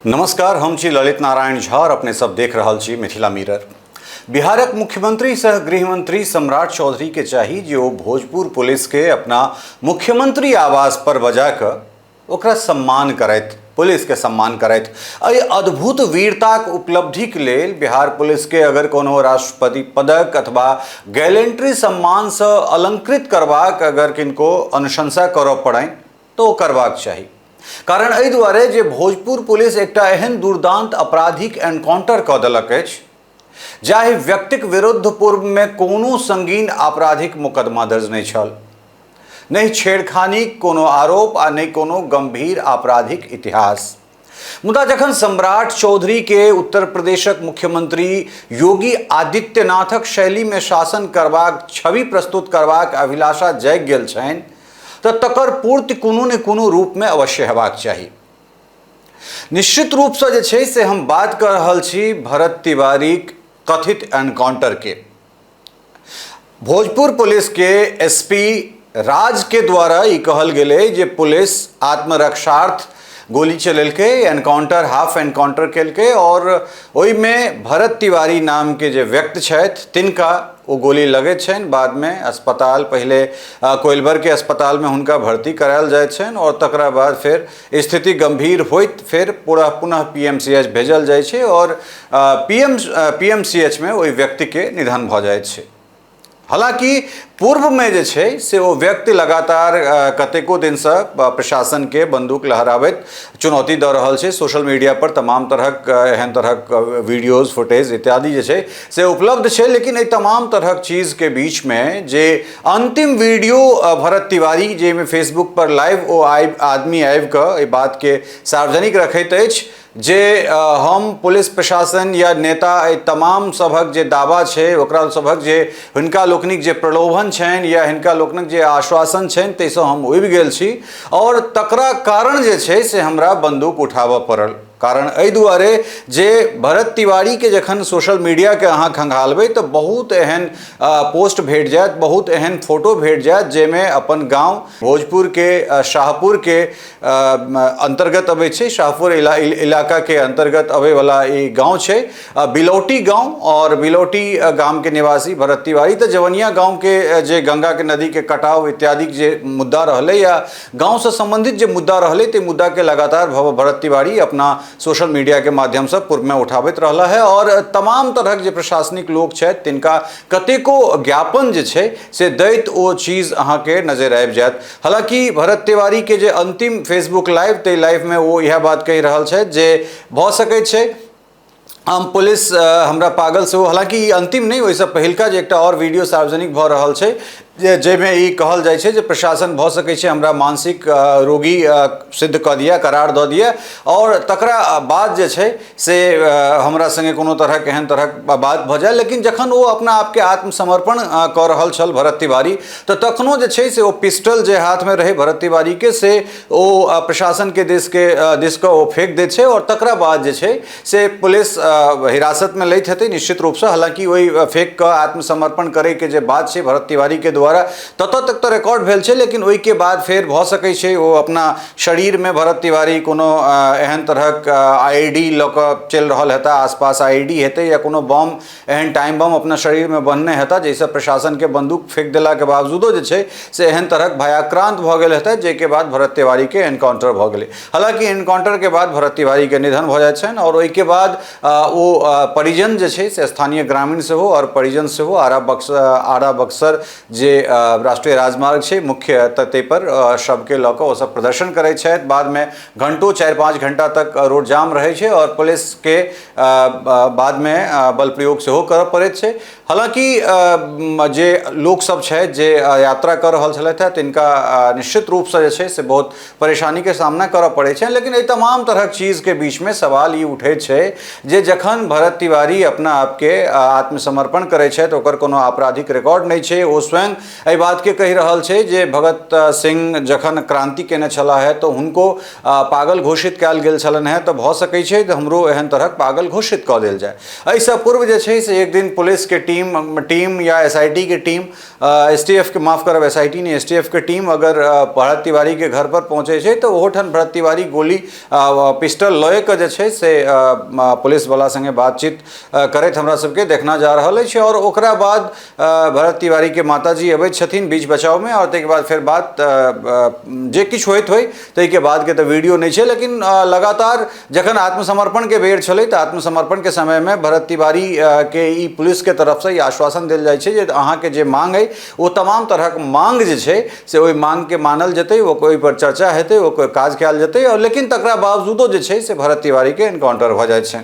नमस्कार, हम छी ललित नारायण झा और अपने सब देख रहल छी मिथिला मिरर। बिहारक मुख्यमंत्री सह गृहमंत्री सम्राट चौधरी के चाही जे ओ भोजपुर पुलिस के अपना मुख्यमंत्री आवास पर बजा कऽ ओकरा सम्मान करैत, पुलिस के सम्मान करैत। एहि अद्भुत वीरताक उपलब्धिक लेल बिहार पुलिस के अगर कोनो राष्ट्रपति पदक अथवा गैलेंट्री सम्मान से अलंकृत करबाक अगर किनको अनुशंसा करऽ पड़नि तो करबाक चाही। कारण एहि दुआरे जे भोजपुर पुलिस एकटा एहन दुर्दांत अपराधिक एनकाउंटर कऽ देलक अछि जाहि व्यक्तिक विरुद्ध पूर्व में कोनो संगीन आपराधिक मुकदमा दर्ज नहीं छल, नहीं छेड़खानीक कोनो आरोप आ नहीं कोनो गंभीर आपराधिक इतिहास। मुदा जखन सम्राट चौधरी के उत्तर प्रदेशक मुख्यमंत्री योगी आदित्यनाथक शैली में शासन करबाक छवि प्रस्तुत करबाक अभिलाषा जागि गेल छनि तो तकर पूर्ति कोनो ने कोनो रूप में अवश्य हेबाक चाही। निश्चित रूप से जे छै से हम बात कर रहल छी भरत तिवारीक कथित एनकाउंटर के। भोजपुर पुलिस के एसपी राज के द्वारा ई कहल गेलै जे पुलिस आत्मरक्षार्थ गोली चलेलकै, एनकाउंटर हाफ एनकाउंटर केलकै और ओहि में भरत तिवारी नाम के जे व्यक्ति छथि तिनका वो गोली लगे छनि। बाद में अस्पताल पहले कोइलबर के अस्पताल में हुनका भर्ती करायल जाय छनि और तकरा बाद फिर स्थिति गंभीर होइत फिर पुनः पीएमसीएच भेजल जाय छै और पीएमसीएच में ओहि व्यक्ति के निधन भऽ जाइत छै। हालांकि पूर्व में जे छै से वो व्यक्ति लगातार कतेको दिन से प्रशासन के बंदूक लहराबैत चुनौती दऽ रहल छै। सोशल मीडिया पर तमाम तरहक एहन तरहक वीडियोज फुटेज इत्यादि जे छै से उपलब्ध छै, लेकिन एहि तमाम तरहक चीज के बीच में जे अंतिम वीडियो भरत तिवारी जे में फेसबुक पर लाइव ओ आदमी आबि कऽ एहि बात के सार्वजनिक रखैत अछि जे हम पुलिस प्रशासन या नेता तमाम सभक जे दावा छै ओकरा सभक जे हिनका लोकनिक जे प्रलोभन छनि या हिनका लोकनिक जे आश्वासन छनि ताहिसँ हम उबि गेल छी और तकरा कारण जे छै से हमरा बंदूक उठाबऽ पड़ल। कारण एहि दुआरे जे भरत तिवारी के जखन सोशल मीडिया के अहाँ खंगालबै तो बहुत एहन पोस्ट भेट जायत, बहुत एहन फोटो भेट जायत जेमे अपन गांव भोजपुर के शाहपुर के अंतर्गत अबै छै, शाहपुर इलाका के अंतर्गत अबै वाला ई गांव छै बिलौटी गांव। और बिलौटी गांव के निवासी भरत तिवारी तो जवनिया गांव के जे गंगा के नदी के कटाव इत्यादि जे मुद्दा रहलै या गांव से संबंधित जे मुद्दा रहलै ते मुद्दा के लगातार भरत तिवारी अपना सोशल मीडिया के माध्यम से पूर्व में उठाबैत रहला है और तमाम तरहक जे प्रशासनिक लोग छथि तिनका कतेको ज्ञापन जे छै से दैत ओ चीज अहाँ के नजर आबि जायत। हालांकि भरत तिवारी के जे अंतिम फेसबुक लाइव ते लाइव में वो यह बात कहि रहल छथि जे भऽ सकै छै हम पुलिस हमरा पागल से हो। हालांकि अंतिम नहीं, ओहिसँ पहिलका जे एकटा और वीडियो सार्वजनिक भऽ रहल छै जाहिमे ई कहल जाइ छै जे प्रशासन भऽ सकै छै हमरा मानसिक रोगी सिद्ध कऽ दिया, करार दऽ दिया और तकरा बाद जे छै से हमरा संगे कोनो तरहक एहन तरहक बात भऽ जाय। लेकिन जखन ओ अपना आपके आत्मसमर्पण कऽ रहल छल भरत तिवारी तो तखनो जे छै से ओ पिस्टल जे हाथ में रहे भरत तिवारी के से ओ प्रशासन के दिस कऽ ओ फेंक दै छै और तकरा बाद जे छै से पुलिस हिरासत में लैत हेतै निश्चित रूप से। हालांकि ओहि फेंक कऽ आत्मसमर्पण करे के जे बात छै भरत तिवारी के द्वारा ततऽ तक तो रिकॉर्ड भेल छै, लेकिन ओहि के बाद फिर भऽ सकै छै ओ अपना शरीर में भरत तिवारी कोनो एहन तरहक आईडी लऽ कऽ चलि रहल हेता, आसपास आईडी हेतै या कोनो बम एहन टाइम बम अपना शरीर में बन्हने हेता जाहिसँ प्रशासन के बंदूक फेंक देला के बावजूदो जे छै से एहन तरहक भयाक्रांत भऽ गेल हेता जाहिके बाद भरत तिवारी के एनकाउंटर भऽ गेलै। हालांकि एनकाउंटर के बाद भरत तिवारी के निधन भऽ जाइत छनि और ओहि के बाद ओ परिजन जे छै से स्थानीय ग्रामीण सेहो और परिजन सेहो आरा बक्सर जे राष्ट्रीय राजमार्ग छै मुख्य तते पर शव के लऽ कऽ ओ सब प्रदर्शन करै छथि। बाद में घंटों 4-5 घंटा तक रोड जाम रहै छै और पुलिस के बाद में बल प्रयोग सेहो करऽ पड़ैत छै। हालांकि जे लोक सब छथि जे यात्रा कर रहल छलथि हैं तिनका निश्चित रूप से जे छै से बहुत परेशानी के सामना करऽ पड़ै छै। लेकिन एहि तमाम तरहक चीज के बीच में सवाल ई उठै छै जे जखन भरत तिवारी अपना आपके आत्मसमर्पण करै छथि ओकर कोनो आपराधिक रिकॉर्ड नहीं छै, ओ स्वयं एहि बात के कहि रहल छै जे भगत सिंह जखन क्रांति केने छला है तो हुनको पागल घोषित कयल गेल छलन है, तो भऽ सकै छै हमरो एहन तरहक पागल घोषित कऽ देल जाय। एहिसँ पूर्व जे छै से एक दिन पुलिस के टीम टीम या एसआईटी की टीम, एसटीएफ के माफ़ करब, एसआईटी नहीं, एसटीएफ के टीम अगर भरत तिवारी के घर पर पहुँचे छे तो ओहोठाम भरत तिवारी गोली पिस्टल लय के जे छे से पुलिस वाला संगे बातचीत करैत हमरा सबके देखना जा रहल अछि। और ओकरा बाद भरत तिवारी के माताजी अबैत छथिन बीच बचाव में, और ताहि के बाद फिर बात जे किछु होइत होइ ताहि के बाद के तो वीडियो नहीं छे, लेकिन लगातार जखन आत्मसमर्पण के बेर छलै तो आत्मसमर्पण के समय में भरत तिवारी के ई पुलिस के तरफ से आश्वासन देल जाइ छै जे अहाँ के जे मांग है वो तमाम तरह के मांग जे छै से ओहि मांग के मानल जेतै, वो कोई पर चर्चा हेतै, वो कोई काज कयल जेतै। और लेकिन तकरा बावजूदो जे छै से भरत तिवारी के एनकाउंटर भ जाइ छै।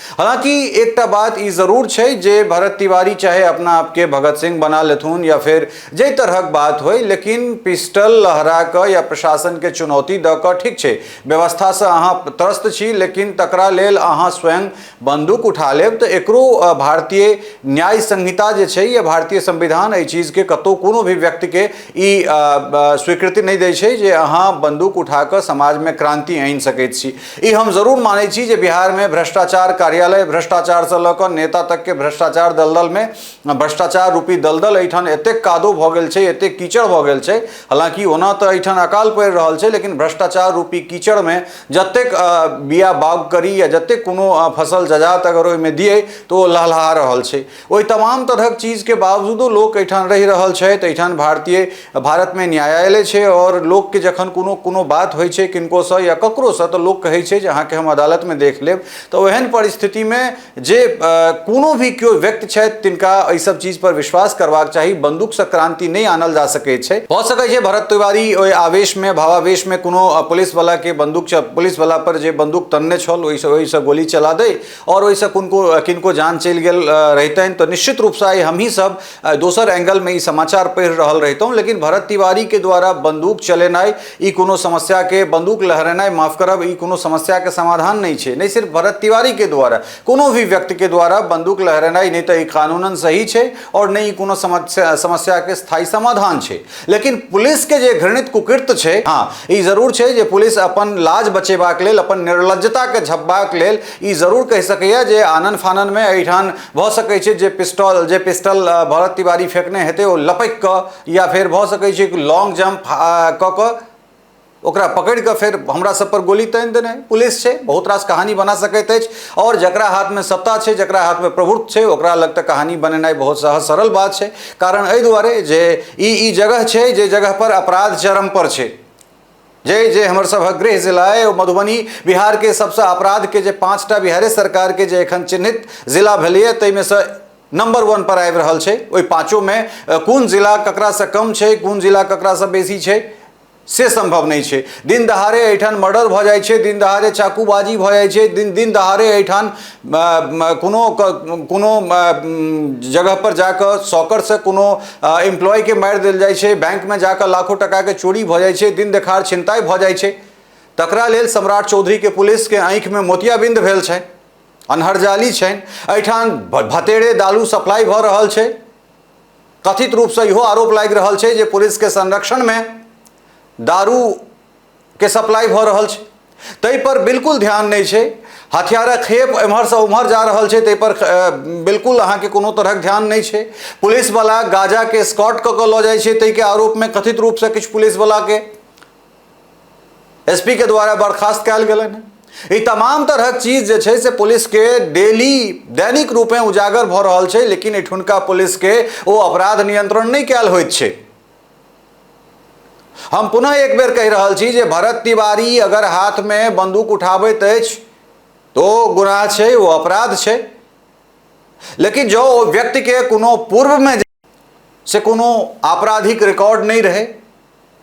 हालांकि एकटा बात ई जरूर छै जे भरत तिवारी चाहे अपना आपके भगत सिंह बना लेथुन या फिर जे तरहक बात होय, लेकिन पिस्टल लहरा के या प्रशासन के चुनौती द के ठीक छै व्यवस्था से अहाँ त्रस्त छी, लेकिन तकरा लेल अहाँ स्वयं बंदूक उठा लेब तो एकरो भारतीय न्याय संहिता जे छै या भारतीय संविधान एहि चीज के कतौ कोनो भी व्यक्ति के ई स्वीकृति नहीं दै छै जे अहाँ बंदूक उठा के समाज में क्रांति आनि सकैत छी। ई हम जरूर मानै छी जे बिहार में भ्रष्टाचार कार्यालय भ्रष्टाचार से लक नेता तक के भ्रष्टाचार दलदल में भ्रष्टाचार रूपी दलदल एठान एतेक कादो भ गेल छै, एतेक कीचड़ भ गेल छै। हालांकि ओना तो एठान अकाल पड़ि रहल छै, लेकिन भ्रष्टाचार रूपी कीचड़ में जतेक बिया बाग करी या जतेक कोनो फसल जजात अगर ओहि में दिए तो लहलहा रहल छै। ओहि तमाम तरहक चीज के बावजूदो लोग एठान रहि रहल छै। एठान भारत में न्यायालय छै और लोग के जखन कोनो बात होइ छै किनको से या ककरो से तो लोग कहै छै जे अहाँ के हम अदालत में देख लेब। तो एहन परिस्थिति में जे कोनो भी क्यों व्यक्ति छै तिनका एहि सब चीज पर विश्वास करबाक चाही। बंदूक से क्रांति नहीं आनल जा सकै छै। भ सकै छै भरत तिवारी ओहि आवेश में भावावेश में कोनो पुलिस वाला के पुलिस वाला पर जे बंदूक तनने छल ओहि से गोली चला दे और ओहि से किनको जान चलि गेल रहितनि तो निश्चित रूप से हम ही सब दोसर एंगल में ई समाचार पढ़ि रहल रहितौं। लेकिन भरत तिवारी के द्वारा बंदूक चलेनाइ ई कोनो समस्या के, बंदूक लहरेनाइ माफ करब, ई कोनो समस्या के समाधान नहीं छै। नहीं सिर्फ भरत तिवारी के द्वारा, कोनो भी व्यक्ति के द्वारा बंदूक लहरेनाइ नहीं तो ई कानूनन सही छै और नहीं कोनो समस्या के स्थायी समाधान छै। लेकिन पुलिस के जे घृणित कुकृत्य छै, हाँ ई जरूर छै जे पुलिस अपन लाज बचेबाक लेल, अपन निर्लज्जता के झपबाक लेल ई जरूर कहि सकैया जे आनन फानन में एठान भ सकै छै जे पिस्टल भरत तिवारी फेंकने हेतै ओ लपक क या फिर भ सकै छै लॉन्ग जंप क ओकरा पकड़ के फिर हमरा सब पर गोली तानि देने। पुलिस छै, बहुत रास कहानी बना सकैत अछि और जकरा हाथ में सत्ता छै, जकरा हाथ में प्रभुत्व छै, ओकरा लग तक कहानी बनेनाइ बहुत सहज सरल बात छै। कारण एहि दुआरे जे ई जगह छै जे जगह पर अपराध चरम पर छै। जे हमर सभक गृह जिला है मधुबनी बिहार के सबसे अपराध के जे 5टा बिहारे सरकार के जे एखन चिन्हित जिला भेलिए तै में से नंबर 1 पर आबि रहल छै। ओहि पांचों में कोन जिला ककरा से कम छै, कोन जिला ककरा से बेसी छै से संभव नहीं छै। दिन दहाड़े एठान मर्डर भ जाइ छै, दिन दहाड़े चाकूबाजी भ जाइ छै, दिन दहाड़े एठान कोनो जगह पर जाकर सॉकर से कोनो एम्प्लॉय के मारि देल जाइ छै, बैंक में जाकर लाखों टका के चोरी भ जाइ छै, दिन देखाड़ छिनताई भ जाइ छै। तकरा लेल सम्राट चौधरी के पुलिस के आंखि में मोतियाबिंद भेल छै, अनहरजाली छनि। एठान भतेरे दालू सप्लाई भ रहल छै। कथित रूप से इहो आरोप लागि रहल छै जे पुलिस के संरक्षण में दारू के सप्लाई भ रहल छै, तै पर बिल्कुल ध्यान नहीं छै। हथियारक खेप एम्हर से उम्हर जा रहल छै, तै पर बिल्कुल अहाँ के कोनो तरहक ध्यान नहीं छै। पुलिस वाला गाजा के स्कॉट क के ल जाइ छै, तै के आरोप में कथित रूप से किछु पुलिस वाला के एसपी के द्वारा बर्खास्त कयल गेलनि। ई तमाम तरहक चीज जे छै से पुलिस के दैनिक रूप में उजागर भ रहल छै, लेकिन एठुनका पुलिस के ओ अपराध नियंत्रण नहीं कयल होइत छै। हम पुनः एक बेर कहि रहल छी जे भरत तिवारी अगर हाथ में बंदूक उठाबैत अछि तो गुनाह छै, वो अपराध छै। लेकिन जो व्यक्ति के कोनो पूर्व में से कोनो आपराधिक रिकॉर्ड नहीं रहे,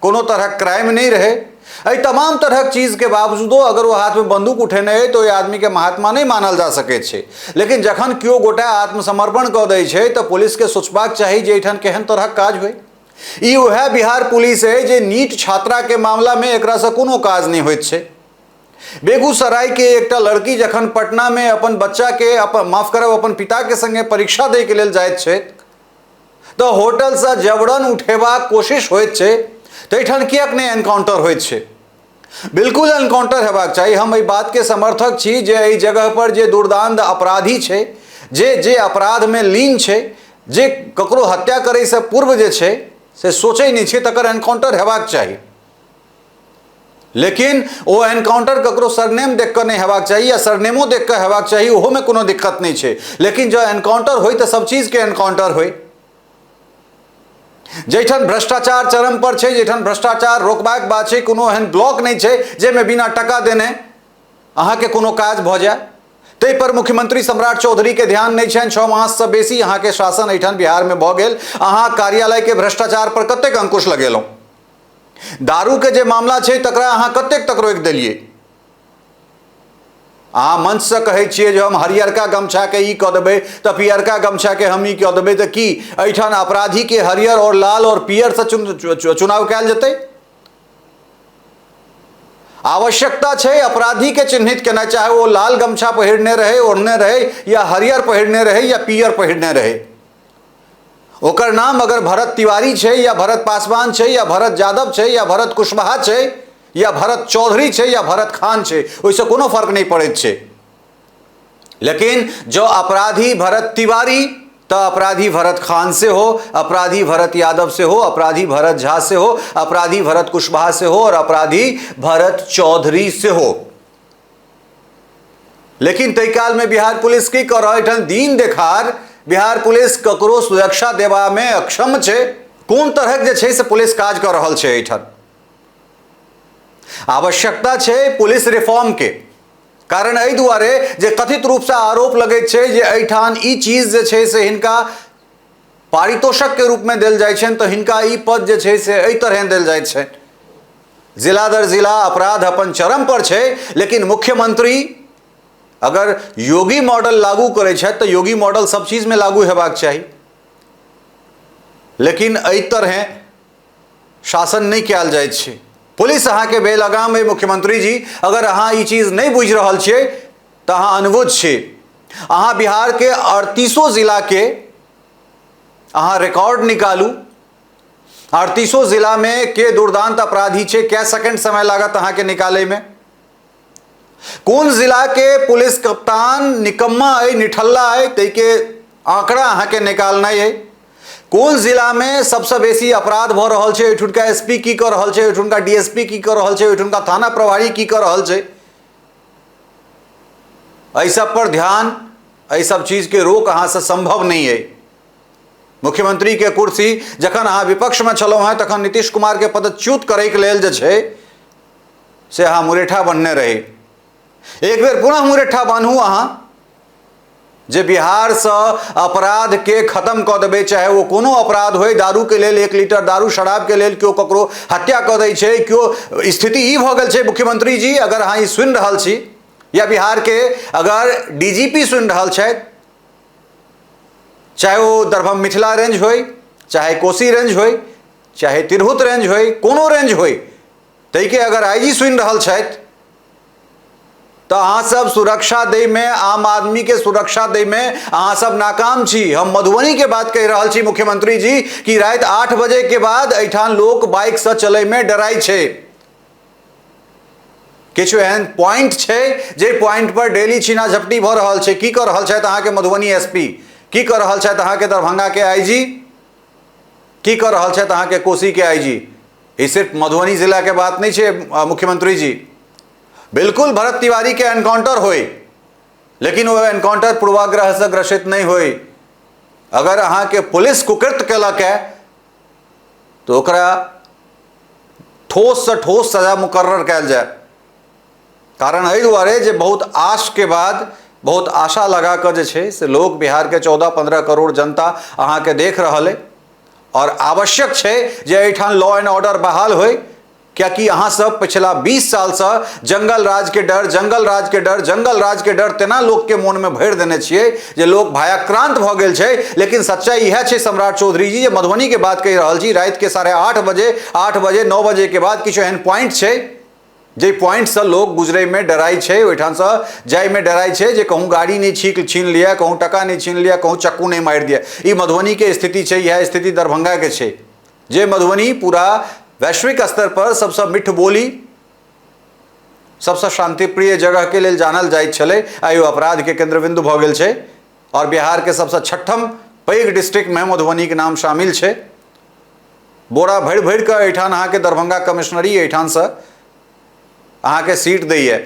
कोनो तरह क्राइम नहीं रहे, एहि तमाम तरह चीज के बावजूदो अगर वो हाथ में बंदूक उठेने है तो ये आदमी के महात्मा नहीं मानल जा सके छे। लेकिन जखन क्यों गोटा आत्मसमर्पण क दै छै तो पुलिस के सोचबाक चाही जे एठान केहन तरह काज होय। ई वह बिहार पुलिस है जे नीट छात्रा के मामला में एकरा से कोनो काज नहीं होइत छै। बेगूसराय के एकटा लड़की जखन पटना में अपन बच्चा के माफ करब अपन पिता के संगे परीक्षा दे के लेल जाइत छै तो होटल से जबरन उठेबाक कोशिश होइत छै, तो एठान किएक नहीं एनकाउंटर होइत छै। बिल्कुल एनकाउंटर हेबाक चाहिए। हम एहि बात के समर्थक छी जे एहि जगह पर जे दुर्दांत अपराधी छै, जे अपराध में लीन छै, जे ककरो हत्या करे से पूर्व जे छे से सोचे नहीं छे तकर एनकाउंटर हेबाक चाहिए, लेकिन वो एनकाउंटर ककरो सरनेम देख कर नहीं हेबाक चाहिए या सरनेमो देख कर हेबाक चाहिए, ओहो में कोनो दिक्कत नहीं छे। लेकिन जो एनकाउंटर होई तो सब चीज के एनकाउंटर होई। जैठन भ्रष्टाचार चरम पर छे, जैठन भ्रष्टाचार रोकबाक बात छे, कोनो एहन ब्लॉक नहीं छे जे में बिना टका देने अहाँ के कोनो काज भ जाए। तै पर मुख्यमंत्री सम्राट चौधरी के ध्यान नहीं छन। 6 मास से बेसी अहाँ के शासन एठन बिहार में भ गेल, अहाँ कार्यालय के भ्रष्टाचार पर कतेक अंकुश लगेलौं। दारू के जे मामला छे तकरा अहाँ कतेक तक रोक देलिए। अहाँ मंच से कहे छिए जो हम हरियरका गमछा के ई क देबे त पियरका गमछा के हम ई क देबे, त की एठन अपराधी के हरियर और लाल और पियर से चुनाव कैल जेतै। आवश्यकता छे अपराधी के चिन्हित करना, चाहे वो लाल गमछा पहिरने रहे, ओढ़ने रहे, या हरियर पहिरने रहे, या पियर पहिरने रहे। ओकर नाम अगर भरत तिवारी छे, या भरत पासवान छे, या भरत यादव छे, या भरत कुशवाहा छे, या भरत चौधरी छे, या भरत खान छे, ओइसे कोनो फर्क नहीं पड़े छे। लेकिन जो अपराधी भरत तिवारी तो अपराधी भरत खान से हो, अपराधी भरत यादव से हो, अपराधी भरत झा से हो, अपराधी भरत कुशवाहा से हो, और अपराधी भरत चौधरी से हो। लेकिन तय काल में बिहार पुलिस की कर एठन दिन देखार बिहार पुलिस ककरो सुरक्षा देवा में अक्षम छे। कोन तरह जे छे से पुलिस काज कर रहल छे एठन। आवश्यकता छे पुलिस रिफॉर्म के, कारण एहि दुआरे जे कथित रूप से आरोप लगे छे जे एठान ई चीज जे छे से हिनका पारितोषक के रूप में देल जाय छन, तो हिनका ई पद जे छे से एहि तरह देल जाय छे। जिला दर जिला अपराध अपन चरम पर छे, लेकिन मुख्यमंत्री अगर योगी मॉडल लागू करे छे तो योगी मॉडल सब चीज में लागू हेबाक चाहिए। लेकिन एहि तरह शासन नहीं कयल जाय छे। पुलिस अहाँ के बेलगाम है मुख्यमंत्री जी। अगर अहाँ ई चीज नहीं बुझ रहल छिए तो अहाँ अनबुझ छी। अहाँ बिहार के 38 जिला के अहाँ रिकॉर्ड निकालू। 38 जिला में के दुर्दांत अपराधी छे, क्या सेकंड समय लागत अहाँ के निकाले में। कौन जिला के पुलिस कप्तान निकम्मा है, निठल्ला है, तै के आंकड़ा अहाँ के निकालना है। कौन जिला में सबसे बेसी अपराध भ रहल छे, एठुनका एसपी की कर रहल छे, एठुनका डीएसपी की कर रहल छे, एठुनका थाना प्रभारी की कर रहल छे। एहि सब पर ध्यान, एहि सब चीज के रोक अहाँ से संभव नहीं है। मुख्यमंत्री के कुर्सी जखन अहाँ विपक्ष में छलौ हैं तखन नीतीश कुमार के पदच्युत करे के लेल जे छे से अहाँ मुरेठा बनने रही। एक बेर पुनः मुरेठा बनू अहाँ जे बिहार से अपराध के खत्म क देबे। चाहे वो कोनो अपराध हो, दारू के लेल 1 लीटर दारू शराब के लेल क्यों ककरो हत्या क दै छै, क्यों स्थिति ई भ गेल छै। मुख्यमंत्री जी अगर अहाँ ई सुनि रहल छी, या बिहार के अगर डीजीपी सुनि रहल छथि, चाहे वो दरभंगा मिथिला रेंज हो, चाहे कोसी रेंज हो, चाहे तिरहुत रेंज हो, कोनो रेंज हो, तै के अगर आईजी सुनि रहल छथि तो अहाँ सब सुरक्षा दे में, आम आदमी के सुरक्षा दे में अहाँ सब नाकाम छी। हम मधुबनी के बात कह रहल छी मुख्यमंत्री जी कि रात 8 बजे के बाद एठान लोग बाइक से चले में डराई छे। किछु एहन पॉइंट छे जे पॉइंट पर डेली छीना झपटी भ रहल छे। की कर रहल छथि अहाँ के मधुबनी एसपी, की कर रहल छथि अहाँ के दरभंगा के आईजी, की कर रहल छथि अहाँ के कोसी के आईजी। ई सिर्फ मधुबनी जिला के बात नहीं छे मुख्यमंत्री जी। बिल्कुल भरत तिवारी के एनकाउंटर होई, लेकिन वो एनकाउंटर पूर्वाग्रह से ग्रसित नहीं होई। अगर अहाँ के पुलिस कुकृत्य केलक है तो ओकरा ठोस से ठोस सजा मुकर्रर कैल जाए। कारण एहि दुआरे जे बहुत आश के बाद, बहुत आशा लगा कर जे छे से लोग बिहार के 14-15 करोड़ जनता अहाँ के देख रहल है, और आवश्यक छे जे एठान लॉ एंड ऑर्डर बहाल होई। क्या कि अहाँ सब पिछला 20 साल से जंगल राज के डर, जंगल राज के डर, जंगल राज के डर तेना लोग के मन में भर देने छिए जे लोग भयाक्रांत भ गेल छे। लेकिन सच्चाई यह छे सम्राट चौधरी जी, जे मधुबनी के बात कह रहल छी, रात के 8:30 बजे, 8 बजे 9 बजे के बाद किछु एहन पॉइंट छे जे पॉइंट से लोग गुजरे में डराई छे, ओठान से जाय में डराई छे जे कहूँ गाड़ी नहीं छीन लिया, कहूँ टका नहीं छीन लिया, कहूँ चक्कू नहीं मार दिया। ई मधुबनी के स्थिति छे। यह स्थिति दरभंगा के छे, जे मधुबनी पूरा वैश्विक स्तर पर सबसे मिठ बोली, सबसे शांतिप्रिय जगह के लेल जानल जाइत छले, आयो अपराध के केंद्र बिंदु भ गेल छे। और बिहार के सबसे 6ठम पैघ डिस्ट्रिक्ट में मधुबनी के नाम शामिल है। बोरा भरि भरि के एठान अहाँ के दरभंगा कमिश्नरी एठान से अहाँ के सीट दैए,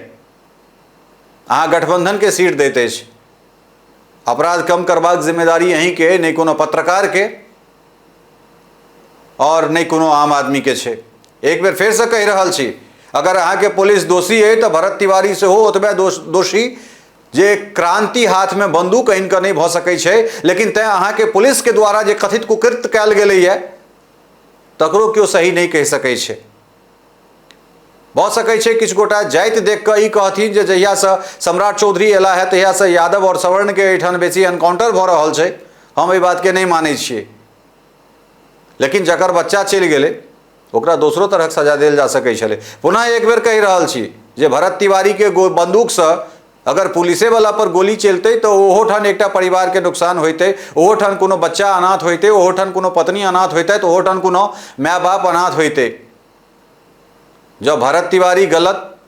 अहाँ गठबंधन के सीट देते छ। अपराध कम करबाक जिम्मेदारी अहीं के, नहीं कोनो पत्रकार के और नहीं कोनो आम आदमी के छे। एक बेर फिर से कह रहल छी, अगर अहाँ के पुलिस दोषी है तो भरत तिवारी से हो ओतबे दोषी जे क्रांति हाथ में बंदूक आनि के नहीं भ सकै छै, लेकिन तै अहाँ के पुलिस के द्वारा जे कथित कुकृत्य कयल गेलै है तकरो क्यों सही नहीं कह सकै छै। भ सकै छै किछु गोटा जाति देख के ई कहथिन जे जहिया से सम्राट चौधरी एला है तहिया से यादव और सवर्ण के एठान बेसी एनकाउंटर भ रहल छै। हम एहि बात के नहीं मानै छियै, लेकिन जकर बच्चा चलि गेलै ओकरा दोसरो तरह सजा देल जा सकै छलै। पुनः एक बेर कहि रहल छी जे भरत तिवारी के बंदूक से अगर पुलिसे वाला पर गोली चलते तो ओहो ठान एकटा परिवार के नुकसान होते, ओहो ठान कोनो बच्चा अनाथ होते, ओहो ठान कोनो पत्नी अनाथ होते, तो ओहो ठान कोनो माय बाप अनाथ होते। जब भरत तिवारी गलत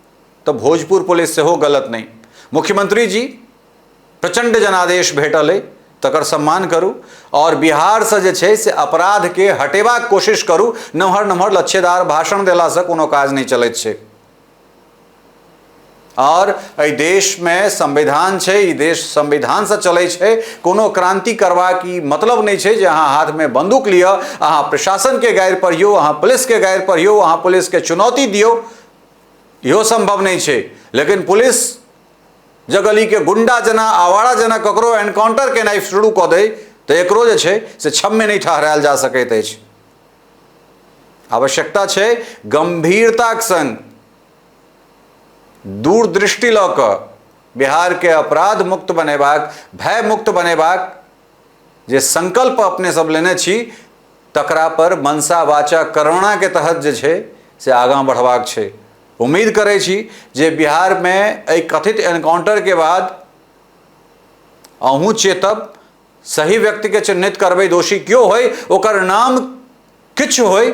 तो भोजपुर पुलिस से हो गलत नहीं। मुख्यमंत्री जी प्रचंड जनादेश भेटल है, तकर सम्मान करू और बिहार से जे छै से अपराध के हटेबाक कोशिश करू। नमहर नमहर लच्छेदार भाषण देला से कोनो काज नहीं चलैत छै। और एहि देश में संविधान छै, ई देश संविधान से चलै छै। कोनो क्रांति करवा की मतलब नहीं छै जे अहाँ हाथ में बंदूक लिया, अहाँ प्रशासन के गायर पढ़ियो, अहाँ पुलिस के गायर पढ़ियो, अहाँ पुलिस के चुनौती दियो, इहो संभव नहीं छै। लेकिन पुलिस जगली के गुंडा जना आवारा जना ककरो एनकाउंटर के नाइफ शुरू कऽ दे तो एकरो जे छै से छम्मे नहीं ठहरायल जा सकैत अछि। आवश्यकता छै गंभीरताक संग दूरदृष्टि लऽ कऽ बिहार के अपराध मुक्त बनेबाक, भय मुक्त बनेबाक जे संकल्प अपने सब लेने छी तकरा पर मनसा वाचा कर्मणा के तहत जे छै से आगाँ बढ़बाक छै। उम्मीद करै छी जे बिहार में एहि कथित एनकाउंटर के बाद अहूँ चेतब, सही व्यक्ति के चिन्हित करबै, दोषी क्यों होय, ओकर नाम किछु होय,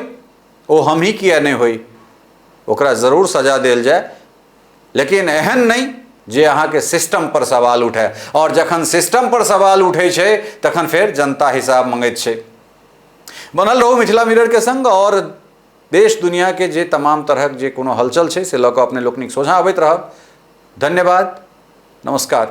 ओ हम ही किया नहीं होय, ओकरा जरूर सजा देल जाए। लेकिन एहन नहीं जे अहाँ के सिस्टम पर सवाल उठे, और जखन सिस्टम पर सवाल उठे छै तखन फिर जनता हिसाब मंगैत छै। बनल रहू मिथिला मिरर के संग और देश दुनिया के जे तमाम तरह जे कोनो हलचल छै से लऽ कऽ अपने लोकनिक सोझा अबैत रहब। धन्यवाद, नमस्कार।